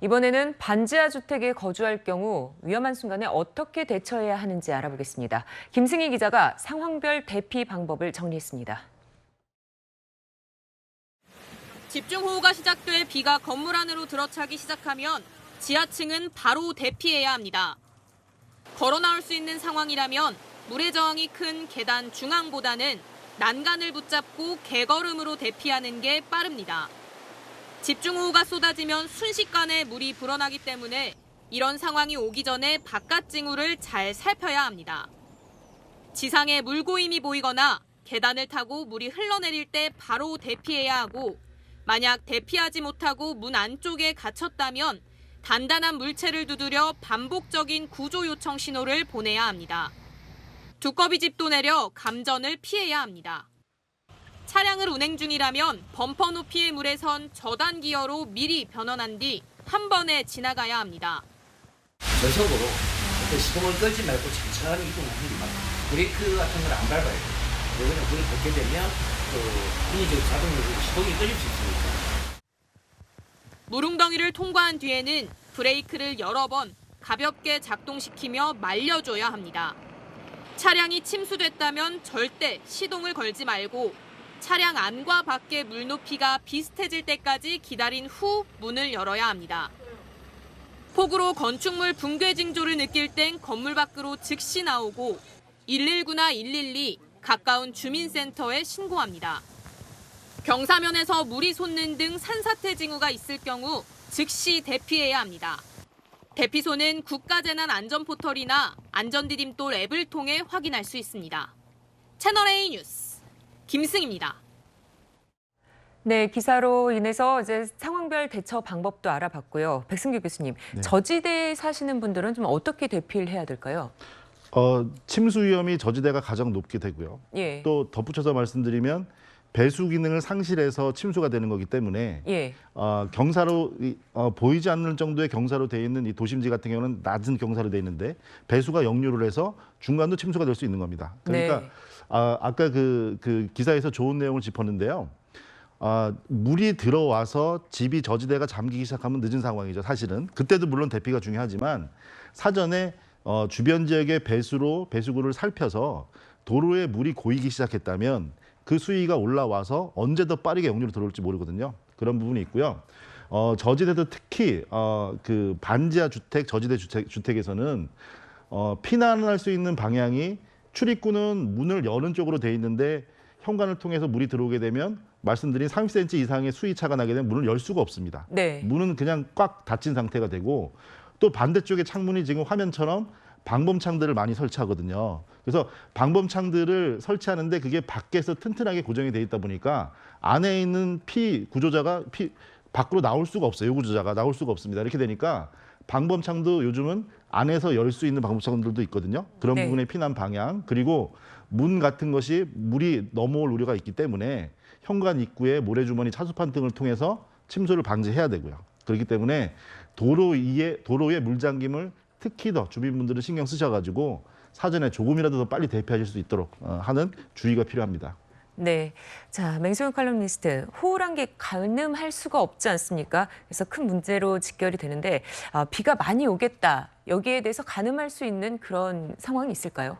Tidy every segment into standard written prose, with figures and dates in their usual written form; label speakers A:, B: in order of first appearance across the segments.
A: 이번에는 반지하 주택에 거주할 경우 위험한 순간에 어떻게 대처해야 하는지 알아보겠습니다. 김승희 기자가 상황별 대피 방법을 정리했습니다.
B: 집중호우가 시작돼 비가 건물 안으로 들어차기 시작하면 지하층은 바로 대피해야 합니다. 걸어 나올 수 있는 상황이라면 물의 저항이 큰 계단 중앙보다는 난간을 붙잡고 개걸음으로 대피하는 게 빠릅니다. 집중호우가 쏟아지면 순식간에 물이 불어나기 때문에 이런 상황이 오기 전에 바깥 징후를 잘 살펴야 합니다. 지상에 물고임이 보이거나 계단을 타고 물이 흘러내릴 때 바로 대피해야 하고, 만약 대피하지 못하고 문 안쪽에 갇혔다면 단단한 물체를 두드려 반복적인 구조 요청 신호를 보내야 합니다. 두꺼비 집도 내려 감전을 피해야 합니다. 차량을 운행 중이라면 범퍼 높이의 물에 선 저단 기어로 미리 변원한 뒤 한 번에 지나가야 합니다.
C: 저속으로 시동을 끌지 말고 천천히 이동합니다. 브레이크 같은 걸 안 밟아야 돼요. 그냥 불이 붙게 되면 인위적 자동으로 시동이 꺼질 수 있으니까.
B: 물웅덩이를 통과한 뒤에는 브레이크를 여러 번 가볍게 작동시키며 말려줘야 합니다. 차량이 침수됐다면 절대 시동을 걸지 말고 차량 안과 밖의 물 높이가 비슷해질 때까지 기다린 후 문을 열어야 합니다. 폭우로 건축물 붕괴 징조를 느낄 땐 건물 밖으로 즉시 나오고 119나 112, 가까운 주민센터에 신고합니다. 경사면에서 물이 솟는 등 산사태 징후가 있을 경우 즉시 대피해야 합니다. 대피소는 국가재난안전포털이나 안전디딤돌 앱을 통해 확인할 수 있습니다. 채널A 뉴스 김승희입니다.
A: 네, 기사로 인해서 이제 상황별 대처 방법도 알아봤고요. 백승규 교수님,
D: 네.
A: 저지대에 사시는 분들은 좀 어떻게 대피를 해야 될까요?
D: 침수 위험이 저지대가 가장 높게 되고요.
A: 예.
D: 또 덧붙여서 말씀드리면 배수 기능을 상실해서 침수가 되는 거기 때문에
A: 예.
D: 경사로 보이지 않는 정도의 경사로 돼 있는 이 도심지 같은 경우는 낮은 경사로 돼 있는데 배수가 역류를 해서 중간도 침수가 될 수 있는 겁니다. 그러니까
A: 네.
D: 아까 그 기사에서 좋은 내용을 짚었는데요. 물이 들어와서 집이 저지대가 잠기기 시작하면 늦은 상황이죠. 사실은 그때도 물론 대피가 중요하지만 사전에 주변 지역의 배수구를 살펴서 도로에 물이 고이기 시작했다면 그 수위가 올라와서 언제 더 빠르게 역류로 들어올지 모르거든요. 그런 부분이 있고요. 저지대도 특히 그 반지하 주택, 저지대 주택에서는 피난할 수 있는 방향이 출입구는 문을 여는 쪽으로 돼 있는데 현관을 통해서 물이 들어오게 되면 말씀드린 30cm 이상의 수위차가 나게 되면 문을 열 수가 없습니다.
A: 네.
D: 문은 그냥 꽉 닫힌 상태가 되고 또 반대쪽에 창문이 지금 화면처럼 방범창들을 많이 설치하거든요. 그래서 방범창들을 설치하는데 그게 밖에서 튼튼하게 고정이 돼 있다 보니까 안에 있는 구조자가 밖으로 나올 수가 없어요. 구조자가 나올 수가 없습니다. 이렇게 되니까 방범창도 요즘은 안에서 열 수 있는 방범창들도 있거든요. 그런
A: 네.
D: 부분의 피난 방향, 그리고 문 같은 것이 물이 넘어올 우려가 있기 때문에 현관 입구에 모래주머니, 차수판 등을 통해서 침수를 방지해야 되고요. 그렇기 때문에 도로의 물잠김을 특히 더 주민분들은 신경 쓰셔가지고 사전에 조금이라도 더 빨리 대피하실 수 있도록 하는 주의가 필요합니다.
A: 네. 자, 맹수영 칼럼니스트, 호우란 게 가늠할 수가 없지 않습니까? 그래서 큰 문제로 직결이 되는데 비가 많이 오겠다. 여기에 대해서 가늠할 수 있는 그런 상황이 있을까요?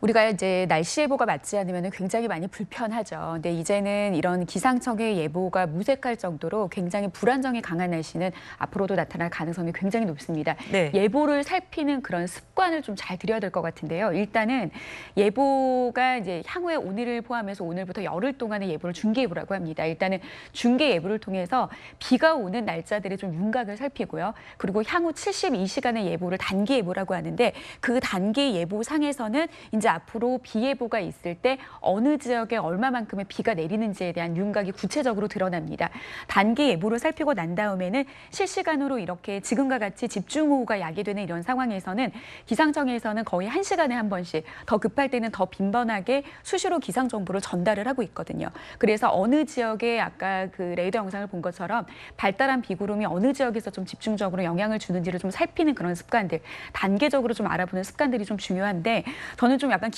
E: 우리가 이제 날씨 예보가 맞지 않으면 굉장히 많이 불편하죠. 근데 이제는 이런 기상청의 예보가 무색할 정도로 굉장히 불안정이 강한 날씨는 앞으로도 나타날 가능성이 굉장히 높습니다.
A: 네.
E: 예보를 살피는 그런 습관을 좀 잘 들여야 될 것 같은데요. 일단은 예보가 이제 향후에 오늘을 포함해서 오늘부터 열흘 동안의 예보를 중계예보라고 합니다. 일단은 중계예보를 통해서 비가 오는 날짜들의 좀 윤곽을 살피고요. 그리고 향후 72시간의 예보를 단기예보라고 하는데 그 단기예보상에서는 이제 앞으로 비 예보가 있을 때 어느 지역에 얼마만큼의 비가 내리는지에 대한 윤곽이 구체적으로 드러납니다. 단기 예보를 살피고 난 다음에는 실시간으로 이렇게 지금과 같이 집중호우가 야기되는 이런 상황에서는 기상청에서는 거의 1시간에 한 번씩 더 급할 때는 더 빈번하게 수시로 기상 정보를 전달을 하고 있거든요. 그래서 어느 지역에 아까 그 레이더 영상을 본 것처럼 발달한 비구름이 어느 지역에서 좀 집중적으로 영향을 주는지를 좀 살피는 그런 습관을 습관들, 단계적으로 좀 알아보는 습관들이 좀 중요한데 저는 좀 약간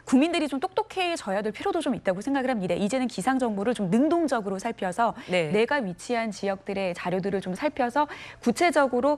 E: 국민들이 좀 똑똑해져야 될 필요도 좀 있다고 생각을 합니다. 이제는 기상 정보를 좀 능동적으로 살펴서
A: 네.
E: 내가 위치한 지역들의 자료들을 좀 살펴서 구체적으로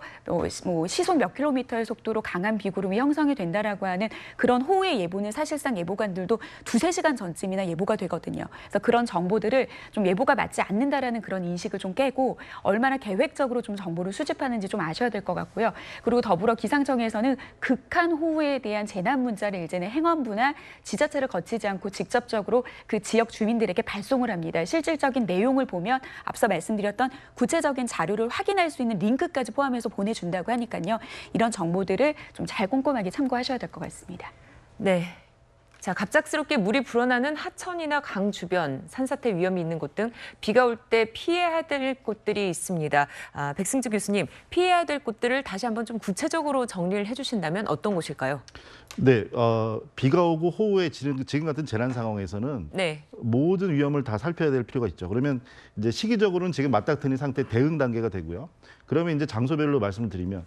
E: 시속 몇 킬로미터의 속도로 강한 비구름이 형성이 된다라고 하는 그런 호우의 예보는 사실상 예보관들도 2-3시간 전쯤이나 예보가 되거든요. 그래서 그런 정보들을 좀 예보가 맞지 않는다라는 그런 인식을 좀 깨고 얼마나 계획적으로 좀 정보를 수집하는지 좀 아셔야 될 것 같고요. 그리고 더불어 기상청에서는 극한 호우에 대한 재난 문자를 이제는 행안부나 지자체를 거치지 않고 직접적으로 그 지역 주민들에게 발송을 합니다. 실질적인 내용을 보면 앞서 말씀드렸던 구체적인 자료를 확인할 수 있는 링크까지 포함해서 보내준다고 하니까요. 이런 정보들을 좀 잘 꼼꼼하게 참고하셔야 될 것 같습니다.
A: 네. 자, 갑작스럽게 물이 불어나는 하천이나 강 주변, 산사태 위험이 있는 곳 등 비가 올 때 피해야 될 곳들이 있습니다. 백승주 교수님, 피해야 될 곳들을 다시 한번 좀 구체적으로 정리를 해주신다면 어떤 곳일까요?
D: 네, 비가 오고 호우에 지금 같은 재난 상황에서는
A: 네.
D: 모든 위험을 다 살펴야 될 필요가 있죠. 그러면 이제 시기적으로는 지금 맞닥뜨린 상태 대응 단계가 되고요. 그러면 이제 장소별로 말씀을 드리면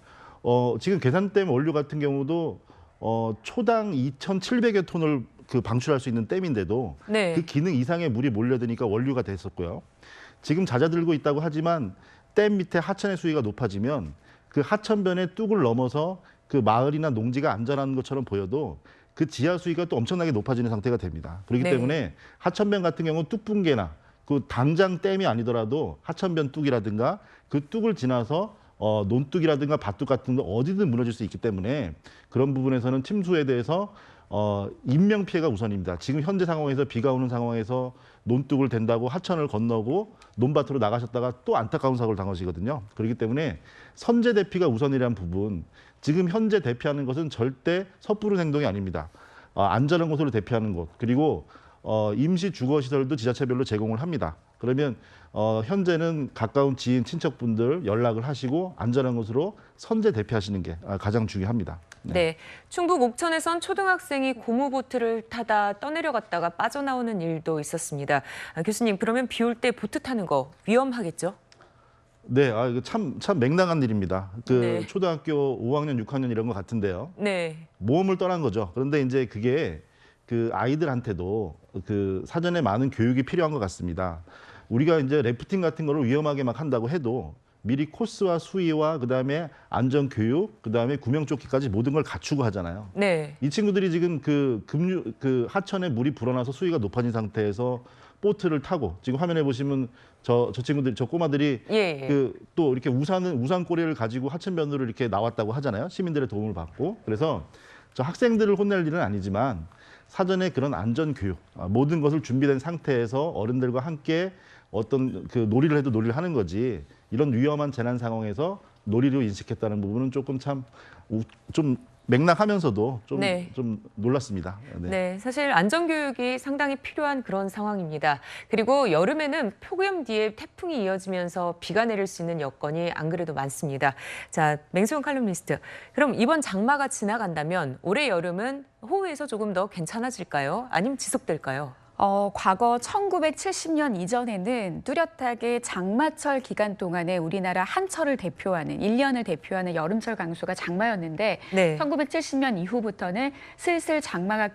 D: 지금 계산댐 원료 같은 경우도 초당 2,700여 톤을 방출할 수 있는 댐인데도
A: 네.
D: 그 기능 이상의 물이 몰려드니까 원류가 됐었고요. 지금 잦아들고 있다고 하지만 댐 밑에 하천의 수위가 높아지면 그 하천변의 뚝을 넘어서 그 마을이나 농지가 안전한 것처럼 보여도 그 지하 수위가 또 엄청나게 높아지는 상태가 됩니다. 그렇기
A: 네.
D: 때문에 하천변 같은 경우 뚝 붕괴나 그 당장 댐이 아니더라도 하천변 뚝이라든가 그 뚝을 지나서 논뚝이라든가 밭뚝 같은 거 어디든 무너질 수 있기 때문에 그런 부분에서는 침수에 대해서 인명 피해가 우선입니다. 지금 현재 상황에서 비가 오는 상황에서 논뚝을 댄다고 하천을 건너고 논밭으로 나가셨다가 또 안타까운 사고를 당하시거든요. 그렇기 때문에 선제 대피가 우선이라는 부분, 지금 현재 대피하는 것은 절대 섣부른 행동이 아닙니다. 안전한 곳으로 대피하는 곳, 그리고 임시 주거 시설도 지자체별로 제공을 합니다. 그러면 현재는 가까운 지인, 친척분들 연락을 하시고 안전한 곳으로 선제 대피하시는 게 가장 중요합니다.
A: 네. 충북 옥천에선 초등학생이 고무보트를 타다 떠내려갔다가 빠져나오는 일도 있었습니다. 교수님, 그러면 비 올 때 보트 타는 거 위험하겠죠?
D: 네, 이거 참 맹랑한 일입니다.
A: 네.
D: 초등학교 5학년, 6학년 이런 것 같은데요.
A: 네.
D: 모험을 떠난 거죠. 그런데 이제 그게 그 아이들한테도 그 사전에 많은 교육이 필요한 것 같습니다. 우리가 이제 래프팅 같은 거를 위험하게 막 한다고 해도 미리 코스와 수위와 그다음에 안전 교육, 그다음에 구명조끼까지 모든 걸 갖추고 하잖아요.
A: 네.
D: 이 친구들이 지금 그 하천에 물이 불어나서 수위가 높아진 상태에서 보트를 타고 지금 화면에 보시면 저 친구들, 저 꼬마들이
A: 예.
D: 또 이렇게 우산 꼬리를 가지고 하천변으로 이렇게 나왔다고 하잖아요. 시민들의 도움을 받고. 그래서 저 학생들을 혼낼 일은 아니지만 사전에 그런 안전 교육, 모든 것을 준비된 상태에서 어른들과 함께 어떤 놀이를 해도 놀이를 하는 거지, 이런 위험한 재난 상황에서 놀이로 인식했다는 부분은 조금 좀 맥락하면서도 좀 놀랐습니다. 네.
A: 네, 사실 안전교육이 상당히 필요한 그런 상황입니다. 그리고 여름에는 폭염 뒤에 태풍이 이어지면서 비가 내릴 수 있는 여건이 안 그래도 많습니다. 자, 맹수영 칼럼니스트, 그럼 이번 장마가 지나간다면 올해 여름은 호우에서 조금 더 괜찮아질까요? 아니면 지속될까요?
E: 과거 1970년 이전에는 뚜렷하게 장마철 기간 동안에 우리나라 한철을 대표하는, 1년을 대표하는 여름철 강수가 장마였는데
A: 네.
E: 1970년 이후부터는 슬슬 장마가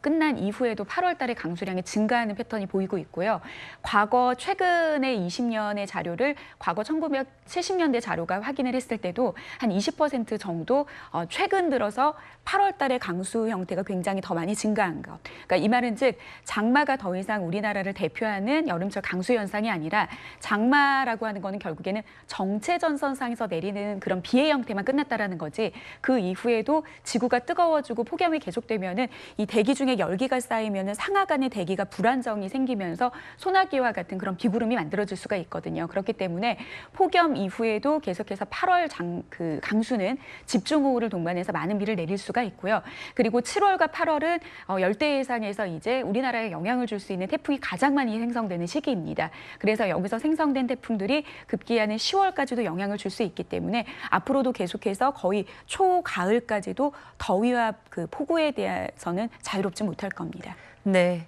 E: 끝난 이후에도 8월 달에 강수량이 증가하는 패턴이 보이고 있고요. 과거 최근의 20년의 자료를 과거 1970년대 자료가 확인을 했을 때도 한 20% 정도 최근 들어서 8월 달에 강수 형태가 굉장히 더 많이 증가한 것. 그러니까 이 말은 즉 장마가 더 이상 우리나라를 대표하는 여름철 강수 현상이 아니라 장마라고 하는 거는 결국에는 정체전선상에서 내리는 그런 비의 형태만 끝났다라는 거지, 그 이후에도 지구가 뜨거워지고 폭염이 계속되면은 이 대기 중에 열기가 쌓이면은 상하 간의 대기가 불안정이 생기면서 소나기와 같은 그런 비구름이 만들어질 수가 있거든요. 그렇기 때문에 폭염 이후에도 계속해서 8월 강수는 집중호우를 동반해서 많은 비를 내릴 수가 있고요. 그리고 7월과 8월은 열대 해상에서 이제 우리나라에 영향을 줄 수 있는 태풍이 가장 많이 생성되는 시기입니다. 그래서 여기서 생성된 태풍들이 급기야는 10월까지도 영향을 줄 수 있기 때문에 앞으로도 계속해서 거의 초가을까지도 더위와 그 폭우에 대해서는 자유롭지 못할 겁니다.
A: 네.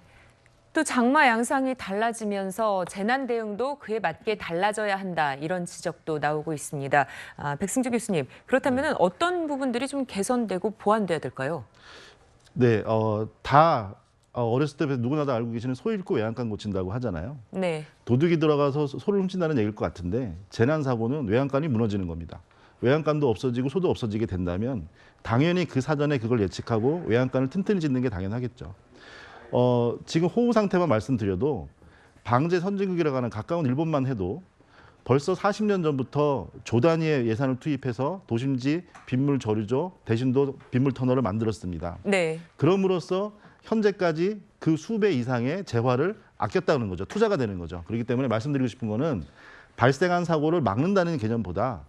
A: 또 장마 양상이 달라지면서 재난 대응도 그에 맞게 달라져야 한다 이런 지적도 나오고 있습니다. 백승주 교수님, 그렇다면 어떤 부분들이 좀 개선되고 보완돼야 될까요?
D: 네, 다 어렸을 때부터 누구나 다 알고 계시는 소 잃고 외양간 고친다고 하잖아요.
A: 네.
D: 도둑이 들어가서 소를 훔친다는 얘기일 것 같은데 재난 사고는 외양간이 무너지는 겁니다. 외양간도 없어지고 소도 없어지게 된다면 당연히 그 사전에 그걸 예측하고 외양간을 튼튼히 짓는 게 당연하겠죠. 지금 호우 상태만 말씀드려도 방제 선진국이라고 하는 가까운 일본만 해도 벌써 40년 전부터 조 단위의 예산을 투입해서 도심지 빗물 저류조 대신도 빗물 터널을 만들었습니다.
A: 네.
D: 그럼으로써 현재까지 그 수배 이상의 재화를 아꼈다는 거죠. 투자가 되는 거죠. 그렇기 때문에 말씀드리고 싶은 거는 발생한 사고를 막는다는 개념보다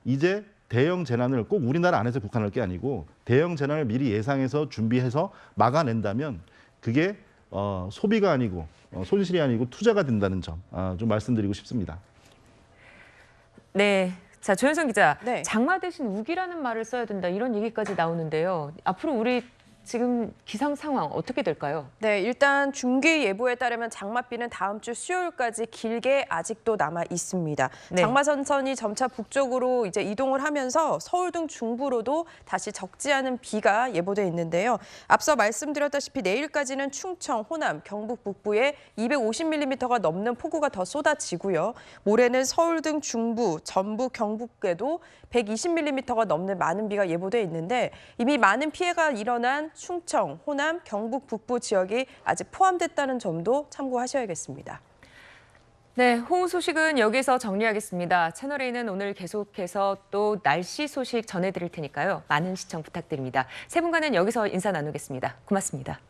D: 이제 대형 재난을 꼭 우리나라 안에서 국한할 게 아니고 대형 재난을 미리 예상해서 준비해서 막아낸다면 그게 소비가 아니고 손실이 아니고 투자가 된다는 점 좀 말씀드리고 싶습니다.
A: 네. 자, 조현선 기자.
F: 네.
A: 장마 대신 우기라는 말을 써야 된다 이런 얘기까지 나오는데요. 앞으로 우리 지금 기상 상황 어떻게 될까요?
F: 네, 일단 중기 예보에 따르면 장맛비는 다음 주 수요일까지 길게 아직도 남아 있습니다.
A: 네.
F: 장마 전선이 점차 북쪽으로 이제 이동을 하면서 서울 등 중부로도 다시 적지 않은 비가 예보돼 있는데요. 앞서 말씀드렸다시피 내일까지는 충청, 호남, 경북 북부에 250mm가 넘는 폭우가 더 쏟아지고요. 모레는 서울 등 중부, 전북, 경북에도 120mm가 넘는 많은 비가 예보돼 있는데 이미 많은 피해가 일어난 충청, 호남, 경북 북부 지역이 아직 포함됐다는 점도 참고하셔야겠습니다.
A: 네, 호우 소식은 여기서 정리하겠습니다. 채널A는 오늘 계속해서 또 날씨 소식 전해드릴 테니까요. 많은 시청 부탁드립니다. 세 분과는 여기서 인사 나누겠습니다. 고맙습니다.